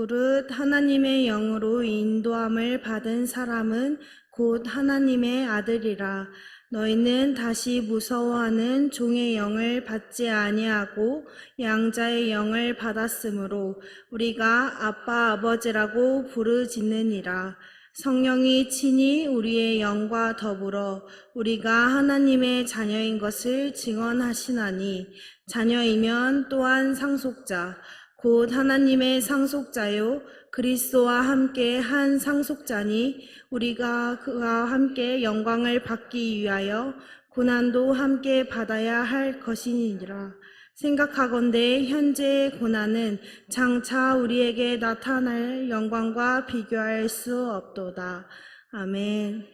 무릇 하나님의 영으로 인도함을 받은 사람은 곧 하나님의 아들이라. 너희는 다시 무서워하는 종의 영을 받지 아니하고 양자의 영을 받았으므로 우리가 아빠 아버지라고 부르짖느니라. 성령이 친히 우리의 영과 더불어 우리가 하나님의 자녀인 것을 증언하시나니, 자녀이면 또한 상속자 곧 하나님의 상속자요 그리스도와 함께 한 상속자니, 우리가 그와 함께 영광을 받기 위하여 고난도 함께 받아야 할 것이니라. 생각하건대 현재의 고난은 장차 우리에게 나타날 영광과 비교할 수 없도다. 아멘.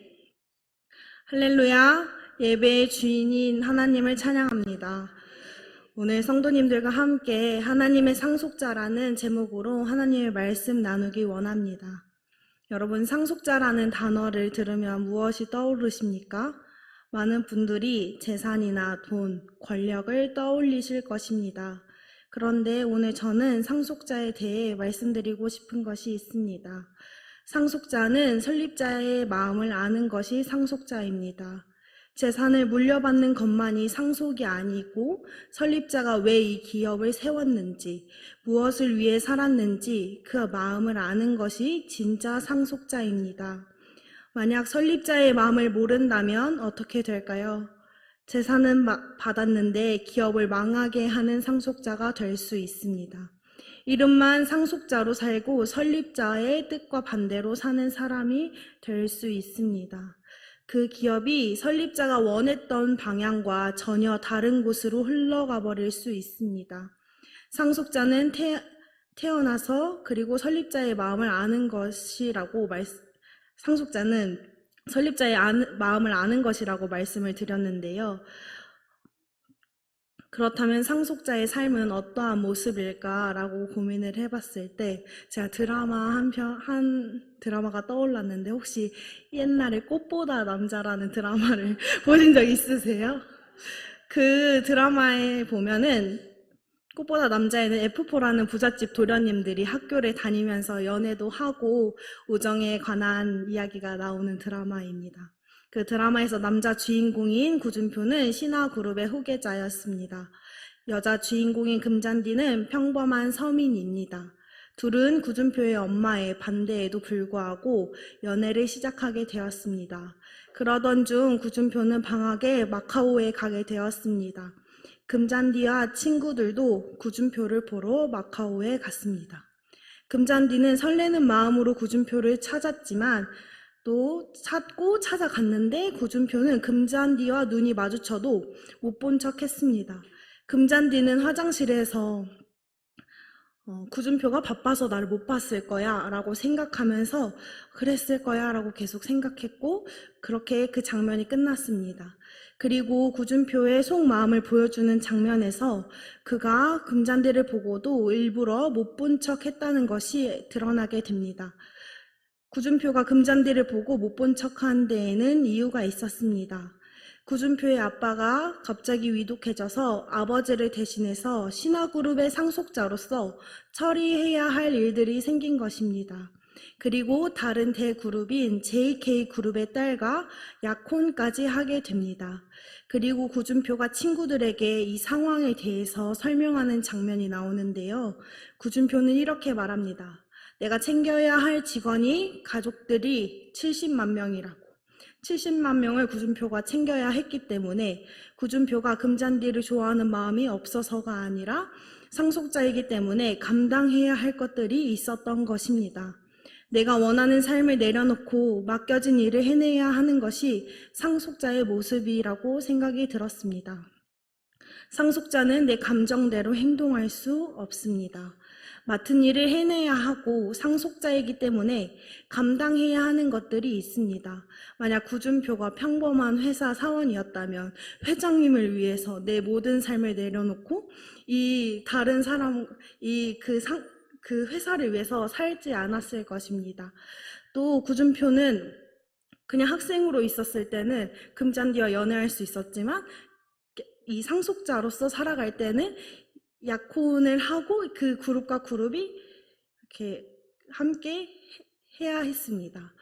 할렐루야. 예배의 주인인 하나님을 찬양합니다. 오늘 성도님들과 함께 하나님의 상속자라는 제목으로 하나님의 말씀 나누기 원합니다. 여러분, 상속자라는 단어를 들으면 무엇이 떠오르십니까? 많은 분들이 재산이나 돈, 권력을 떠올리실 것입니다. 그런데 오늘 저는 상속자에 대해 말씀드리고 싶은 것이 있습니다. 상속자는 설립자의 마음을 아는 것이 상속자입니다. 재산을 물려받는 것만이 상속이 아니고, 설립자가 왜 이 기업을 세웠는지, 무엇을 위해 살았는지 그 마음을 아는 것이 진짜 상속자입니다. 만약 설립자의 마음을 모른다면 어떻게 될까요? 재산은 받았는데 기업을 망하게 하는 상속자가 될 수 있습니다. 이름만 상속자로 살고 설립자의 뜻과 반대로 사는 사람이 될 수 있습니다. 그 기업이 설립자가 원했던 방향과 전혀 다른 곳으로 흘러가 버릴 수 있습니다. 상속자는 태어나서 그리고 설립자의 마음을 아는 것이라고 상속자는 설립자의 마음을 아는 것이라고 말씀을 드렸는데요. 그렇다면 상속자의 삶은 어떠한 모습일까라고 고민을 해봤을 때 제가 한 드라마가 떠올랐는데, 혹시 옛날에 꽃보다 남자라는 드라마를 보신 적 있으세요? 그 드라마에 보면은 꽃보다 남자에는 F4라는 부잣집 도련님들이 학교를 다니면서 연애도 하고 우정에 관한 이야기가 나오는 드라마입니다. 그 드라마에서 남자 주인공인 구준표는 신화그룹의 후계자였습니다. 여자 주인공인 금잔디는 평범한 서민입니다. 둘은 구준표의 엄마의 반대에도 불구하고 연애를 시작하게 되었습니다. 그러던 중 구준표는 방학에 마카오에 가게 되었습니다. 금잔디와 친구들도 구준표를 보러 마카오에 갔습니다. 금잔디는 설레는 마음으로 구준표를 찾았지만 또 찾아갔는데 구준표는 금잔디와 눈이 마주쳐도 못 본 척 했습니다. 금잔디는 화장실에서 구준표가 바빠서 나를 못 봤을 거야 라고 생각하면서 그랬을 거야 라고 계속 생각했고, 그렇게 그 장면이 끝났습니다. 그리고 구준표의 속마음을 보여주는 장면에서 그가 금잔디를 보고도 일부러 못 본 척 했다는 것이 드러나게 됩니다. 구준표가 금잔디를 보고 못 본 척한 데에는 이유가 있었습니다. 구준표의 아빠가 갑자기 위독해져서 아버지를 대신해서 신화그룹의 상속자로서 처리해야 할 일들이 생긴 것입니다. 그리고 다른 대그룹인 JK그룹의 딸과 약혼까지 하게 됩니다. 그리고 구준표가 친구들에게 이 상황에 대해서 설명하는 장면이 나오는데요. 구준표는 이렇게 말합니다. 내가 챙겨야 할 직원이 가족들이 70만 명이라고. 70만 명을 구준표가 챙겨야 했기 때문에 구준표가 금잔디를 좋아하는 마음이 없어서가 아니라 상속자이기 때문에 감당해야 할 것들이 있었던 것입니다. 내가 원하는 삶을 내려놓고 맡겨진 일을 해내야 하는 것이 상속자의 모습이라고 생각이 들었습니다. 상속자는 내 감정대로 행동할 수 없습니다. 맡은 일을 해내야 하고 상속자이기 때문에 감당해야 하는 것들이 있습니다. 만약 구준표가 평범한 회사 사원이었다면 회장님을 위해서 내 모든 삶을 내려놓고 이 다른 사람, 그 회사를 위해서 살지 않았을 것입니다. 또 구준표는 그냥 학생으로 있었을 때는 금잔디와 연애할 수 있었지만 이 상속자로서 살아갈 때는 약혼을 하고 그 그룹과 그룹이 이렇게 함께 해야 했습니다.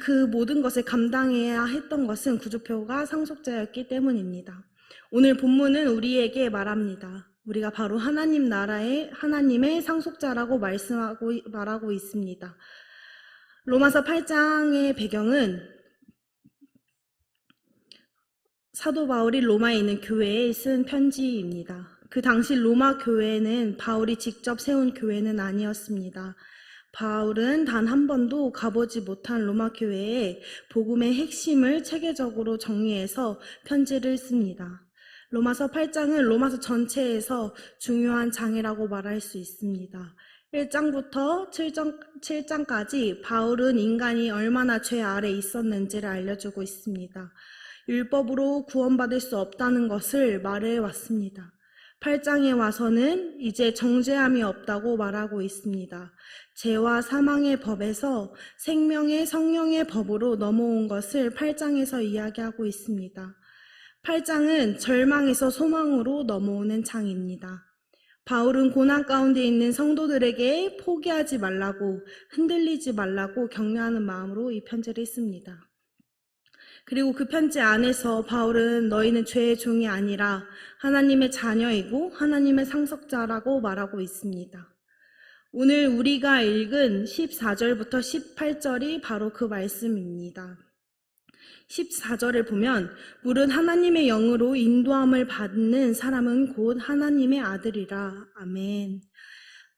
그 모든 것을 감당해야 했던 것은 구주표가 상속자였기 때문입니다. 오늘 본문은 우리에게 말합니다. 우리가 바로 하나님 나라의 하나님의 상속자라고 말하고 있습니다. 로마서 8장의 배경은 사도 바울이 로마에 있는 교회에 쓴 편지입니다. 그 당시 로마 교회는 바울이 직접 세운 교회는 아니었습니다. 바울은 단 한 번도 가보지 못한 로마 교회에 복음의 핵심을 체계적으로 정리해서 편지를 씁니다. 로마서 8장은 로마서 전체에서 중요한 장이라고 말할 수 있습니다. 1장부터 7장까지 바울은 인간이 얼마나 죄 아래 있었는지를 알려주고 있습니다. 율법으로 구원받을 수 없다는 것을 말해왔습니다. 8장에 와서는 이제 정죄함이 없다고 말하고 있습니다. 죄와 사망의 법에서 생명의 성령의 법으로 넘어온 것을 8장에서 이야기하고 있습니다. 8장은 절망에서 소망으로 넘어오는 장입니다. 바울은 고난 가운데 있는 성도들에게 포기하지 말라고, 흔들리지 말라고 격려하는 마음으로 이 편지를 씁니다. 그리고 그 편지 안에서 바울은 너희는 죄의 종이 아니라 하나님의 자녀이고 하나님의 상속자라고 말하고 있습니다. 오늘 우리가 읽은 14절부터 18절이 바로 그 말씀입니다. 14절을 보면 물은 하나님의 영으로 인도함을 받는 사람은 곧 하나님의 아들이라. 아멘.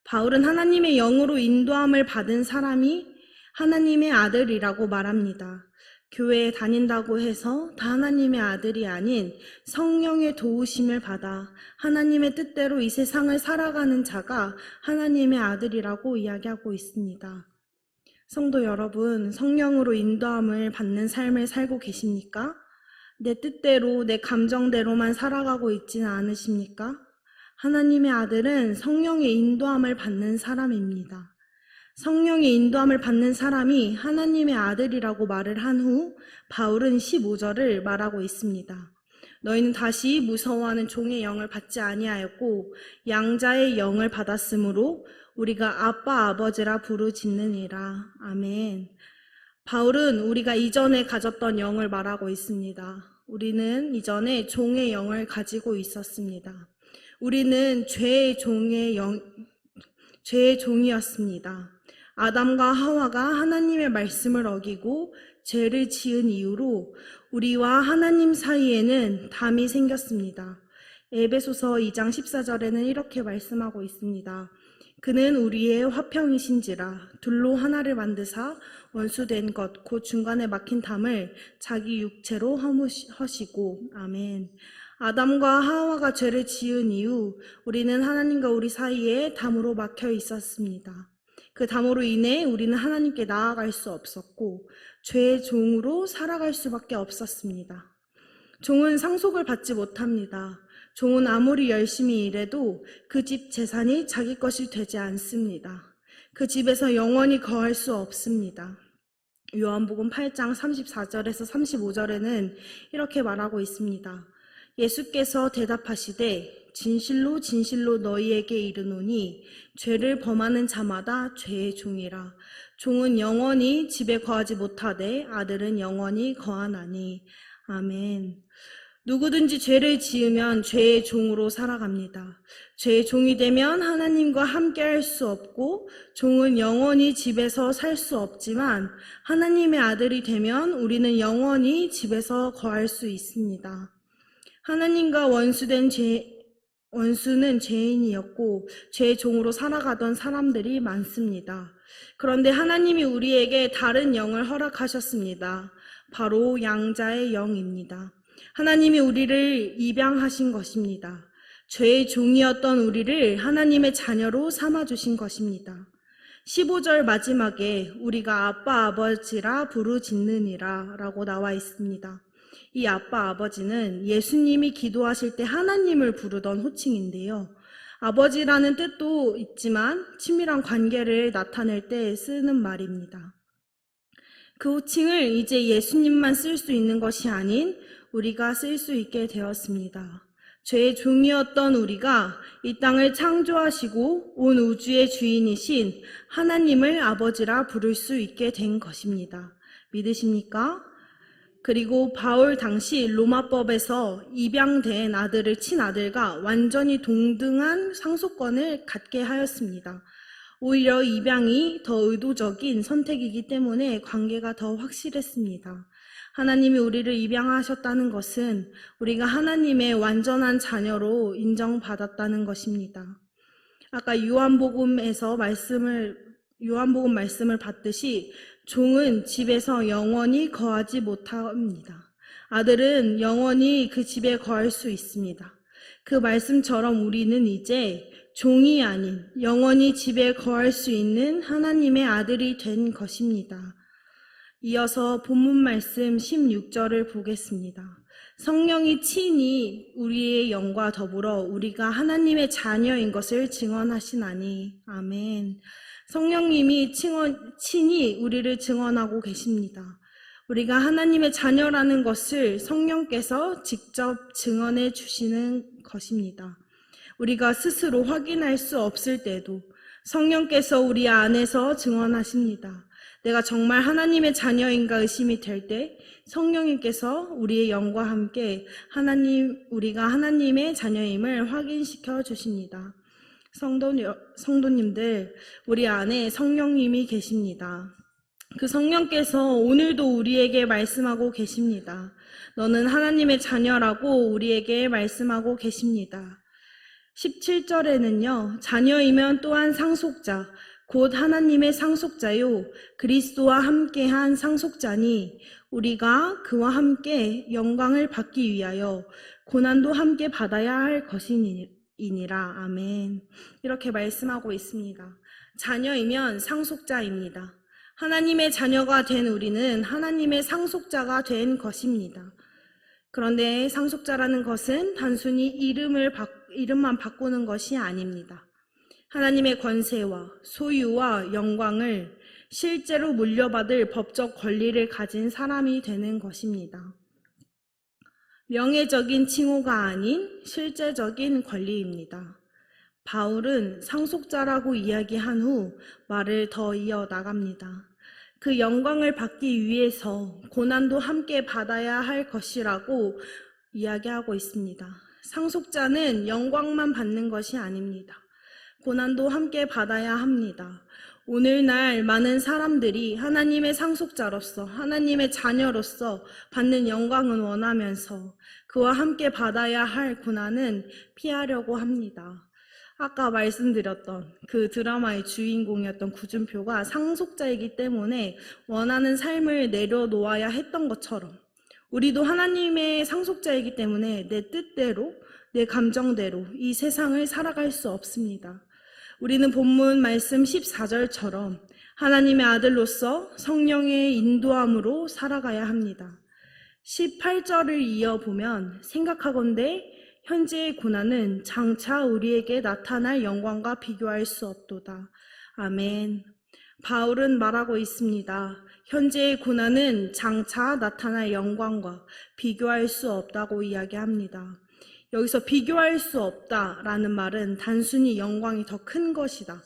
바울은 하나님의 영으로 인도함을 받은 사람이 하나님의 아들이라고 말합니다. 교회에 다닌다고 해서 다 하나님의 아들이 아닌 성령의 도우심을 받아 하나님의 뜻대로 이 세상을 살아가는 자가 하나님의 아들이라고 이야기하고 있습니다. 성도 여러분, 성령으로 인도함을 받는 삶을 살고 계십니까? 내 뜻대로, 내 감정대로만 살아가고 있지는 않으십니까? 하나님의 아들은 성령의 인도함을 받는 사람입니다. 성령의 인도함을 받는 사람이 하나님의 아들이라고 말을 한 후 바울은 15절을 말하고 있습니다. 너희는 다시 무서워하는 종의 영을 받지 아니하였고 양자의 영을 받았으므로 우리가 아빠 아버지라 부르짖느니라. 아멘. 바울은 우리가 이전에 가졌던 영을 말하고 있습니다. 우리는 이전에 종의 영을 가지고 있었습니다. 우리는 죄의 종이었습니다. 아담과 하와가 하나님의 말씀을 어기고 죄를 지은 이후로 우리와 하나님 사이에는 담이 생겼습니다. 에베소서 2장 14절에는 이렇게 말씀하고 있습니다. 그는 우리의 화평이신지라 둘로 하나를 만드사 원수된 것 곧 중간에 막힌 담을 자기 육체로 허무시고. 아멘. 아담과 하와가 죄를 지은 이후 우리는 하나님과 우리 사이에 담으로 막혀 있었습니다. 그 담으로 인해 우리는 하나님께 나아갈 수 없었고 죄의 종으로 살아갈 수밖에 없었습니다. 종은 상속을 받지 못합니다. 종은 아무리 열심히 일해도 그 집 재산이 자기 것이 되지 않습니다. 그 집에서 영원히 거할 수 없습니다. 요한복음 8장 34절에서 35절에는 이렇게 말하고 있습니다. 예수께서 대답하시되 진실로 진실로 너희에게 이르노니 죄를 범하는 자마다 죄의 종이라. 종은 영원히 집에 거하지 못하되 아들은 영원히 거하나니. 아멘. 누구든지 죄를 지으면 죄의 종으로 살아갑니다. 죄의 종이 되면 하나님과 함께 할 수 없고 종은 영원히 집에서 살 수 없지만 하나님의 아들이 되면 우리는 영원히 집에서 거할 수 있습니다. 하나님과 원수는 죄인이었고 죄의 종으로 살아가던 사람들이 많습니다. 그런데 하나님이 우리에게 다른 영을 허락하셨습니다. 바로 양자의 영입니다. 하나님이 우리를 입양하신 것입니다. 죄의 종이었던 우리를 하나님의 자녀로 삼아주신 것입니다. 15절 마지막에 우리가 아빠 아버지라 부르짖느니라 라고 나와 있습니다. 이 아빠 아버지는 예수님이 기도하실 때 하나님을 부르던 호칭인데요. 아버지라는 뜻도 있지만 친밀한 관계를 나타낼 때 쓰는 말입니다. 그 호칭을 이제 예수님만 쓸 수 있는 것이 아닌 우리가 쓸 수 있게 되었습니다. 죄의 종이었던 우리가 이 땅을 창조하시고 온 우주의 주인이신 하나님을 아버지라 부를 수 있게 된 것입니다. 믿으십니까? 그리고 바울 당시 로마법에서 입양된 아들을 친아들과 완전히 동등한 상속권을 갖게 하였습니다. 오히려 입양이 더 의도적인 선택이기 때문에 관계가 더 확실했습니다. 하나님이 우리를 입양하셨다는 것은 우리가 하나님의 완전한 자녀로 인정받았다는 것입니다. 아까 요한복음 말씀을 봤듯이 종은 집에서 영원히 거하지 못합니다. 아들은 영원히 그 집에 거할 수 있습니다. 그 말씀처럼 우리는 이제 종이 아닌 영원히 집에 거할 수 있는 하나님의 아들이 된 것입니다. 이어서 본문 말씀 16절을 보겠습니다. 성령이 친히 우리의 영과 더불어 우리가 하나님의 자녀인 것을 증언하시나니. 아멘. 성령님이 친히 우리를 증언하고 계십니다. 우리가 하나님의 자녀라는 것을 성령께서 직접 증언해 주시는 것입니다. 우리가 스스로 확인할 수 없을 때도 성령께서 우리 안에서 증언하십니다. 내가 정말 하나님의 자녀인가 의심이 될 때 성령님께서 우리의 영과 함께 우리가 하나님의 자녀임을 확인시켜 주십니다. 성도님들, 우리 안에 성령님이 계십니다. 그 성령께서 오늘도 우리에게 말씀하고 계십니다. 너는 하나님의 자녀라고 우리에게 말씀하고 계십니다. 17절에는요, 자녀이면 또한 상속자, 곧 하나님의 상속자요 그리스도와 함께한 상속자니 우리가 그와 함께 영광을 받기 위하여 고난도 함께 받아야 할 것이니라. 아멘. 이렇게 말씀하고 있습니다. 자녀이면 상속자입니다. 하나님의 자녀가 된 우리는 하나님의 상속자가 된 것입니다. 그런데 상속자라는 것은 단순히 이름만 바꾸는 것이 아닙니다. 하나님의 권세와 소유와 영광을 실제로 물려받을 법적 권리를 가진 사람이 되는 것입니다. 명예적인 칭호가 아닌 실제적인 권리입니다. 바울은 상속자라고 이야기한 후 말을 더 이어나갑니다. 그 영광을 받기 위해서 고난도 함께 받아야 할 것이라고 이야기하고 있습니다. 상속자는 영광만 받는 것이 아닙니다. 고난도 함께 받아야 합니다. 오늘날 많은 사람들이 하나님의 상속자로서 하나님의 자녀로서 받는 영광은 원하면서 그와 함께 받아야 할 고난은 피하려고 합니다. 아까 말씀드렸던 그 드라마의 주인공이었던 구준표가 상속자이기 때문에 원하는 삶을 내려놓아야 했던 것처럼 우리도 하나님의 상속자이기 때문에 내 뜻대로 내 감정대로 이 세상을 살아갈 수 없습니다. 우리는 본문 말씀 14절처럼 하나님의 아들로서 성령의 인도함으로 살아가야 합니다. 18절을 이어보면 생각하건대 현재의 고난은 장차 우리에게 나타날 영광과 비교할 수 없도다. 아멘. 바울은 말하고 있습니다. 현재의 고난은 장차 나타날 영광과 비교할 수 없다고 이야기합니다. 여기서 비교할 수 없다라는 말은 단순히 영광이 더 큰 것이다,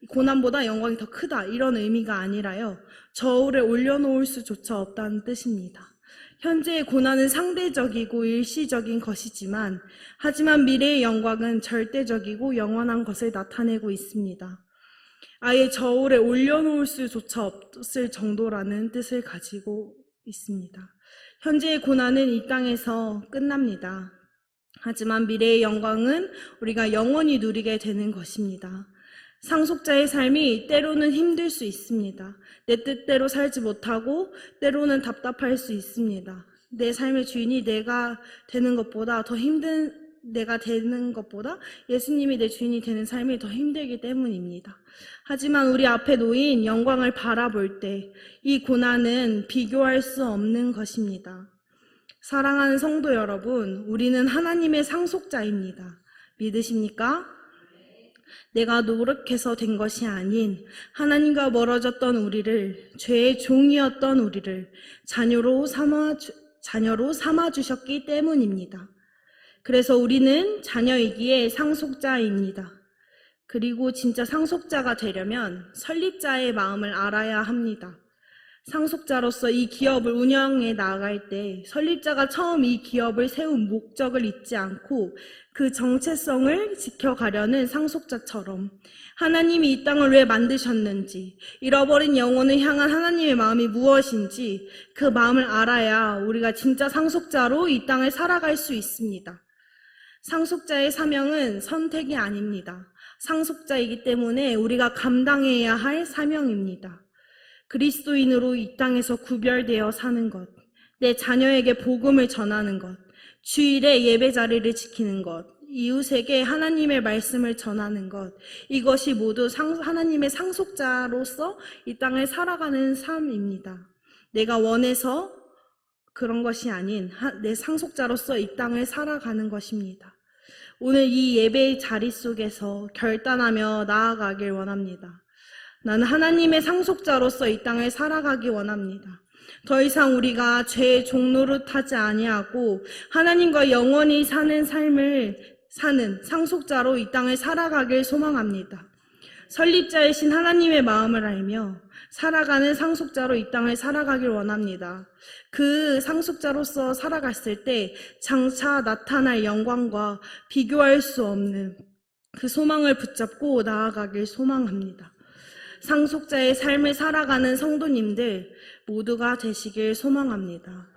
고난보다 영광이 더 크다 이런 의미가 아니라요, 저울에 올려놓을 수조차 없다는 뜻입니다. 현재의 고난은 상대적이고 일시적인 것이지만 하지만 미래의 영광은 절대적이고 영원한 것을 나타내고 있습니다. 아예 저울에 올려놓을 수조차 없을 정도라는 뜻을 가지고 있습니다. 현재의 고난은 이 땅에서 끝납니다. 하지만 미래의 영광은 우리가 영원히 누리게 되는 것입니다. 상속자의 삶이 때로는 힘들 수 있습니다. 내 뜻대로 살지 못하고 때로는 답답할 수 있습니다. 내 삶의 주인이 내가 되는 것보다 예수님이 내 주인이 되는 삶이 더 힘들기 때문입니다. 하지만 우리 앞에 놓인 영광을 바라볼 때 이 고난은 비교할 수 없는 것입니다. 사랑하는 성도 여러분, 우리는 하나님의 상속자입니다. 믿으십니까? 내가 노력해서 된 것이 아닌 하나님과 멀어졌던 우리를, 죄의 종이었던 우리를 자녀로 삼아 주셨기 때문입니다. 그래서 우리는 자녀이기에 상속자입니다. 그리고 진짜 상속자가 되려면 설립자의 마음을 알아야 합니다. 상속자로서 이 기업을 운영해 나아갈 때 설립자가 처음 이 기업을 세운 목적을 잊지 않고 그 정체성을 지켜가려는 상속자처럼 하나님이 이 땅을 왜 만드셨는지, 잃어버린 영혼을 향한 하나님의 마음이 무엇인지 그 마음을 알아야 우리가 진짜 상속자로 이 땅을 살아갈 수 있습니다. 상속자의 사명은 선택이 아닙니다. 상속자이기 때문에 우리가 감당해야 할 사명입니다. 그리스도인으로 이 땅에서 구별되어 사는 것, 내 자녀에게 복음을 전하는 것, 주일에 예배 자리를 지키는 것, 이웃에게 하나님의 말씀을 전하는 것, 이것이 모두 하나님의 상속자로서 이 땅을 살아가는 삶입니다. 내가 원해서 그런 것이 아닌 내 상속자로서 이 땅을 살아가는 것입니다. 오늘 이 예배의 자리 속에서 결단하며 나아가길 원합니다. 나는 하나님의 상속자로서 이 땅을 살아가기 원합니다. 더 이상 우리가 죄의 종노릇하지 아니하고 하나님과 영원히 사는 삶을 사는 상속자로 이 땅을 살아가길 소망합니다. 설립자이신 하나님의 마음을 알며 살아가는 상속자로 이 땅을 살아가길 원합니다. 그 상속자로서 살아갔을 때 장차 나타날 영광과 비교할 수 없는 그 소망을 붙잡고 나아가길 소망합니다. 상속자의 삶을 살아가는 성도님들 모두가 되시길 소망합니다.